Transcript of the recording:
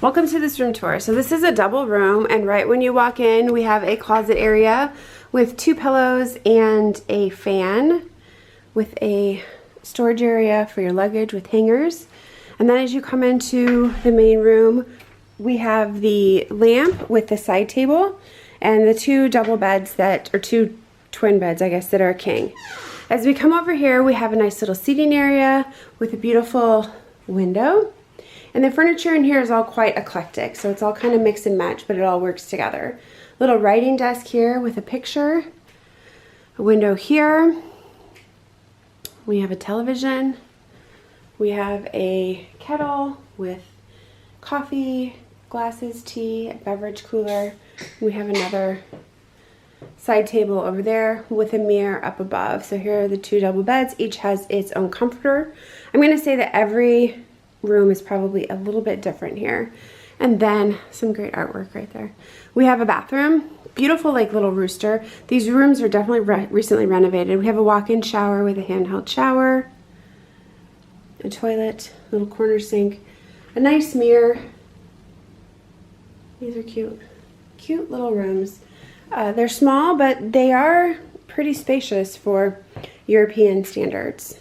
Welcome to this room tour. So this is a double room, and right when you walk in, we have a closet area with 2 pillows and a fan with a storage area for your luggage with hangers. And then as you come into the main room, we have the lamp with the side table and the 2 double beds that, or 2 twin beds, I guess, that are a king. As we come over here, we have a nice little seating area with a beautiful window. And the furniture in here is all quite eclectic, so it's all kind of mix and match, but it all works together. Little writing desk here with a picture, a window here. We have a television. We have a kettle with coffee, glasses, tea, beverage cooler. We have another side table over there with a mirror up above. So here are the 2 double beds. Each has its own comforter. I'm going to say that every room is probably a little bit different here. And then some great artwork right there. We have a bathroom, beautiful like little rooster. These rooms are definitely recently renovated. We have a walk-in shower with a handheld shower, a toilet, little corner sink, a nice mirror. These are cute little rooms. They're small, but they are pretty spacious for European standards.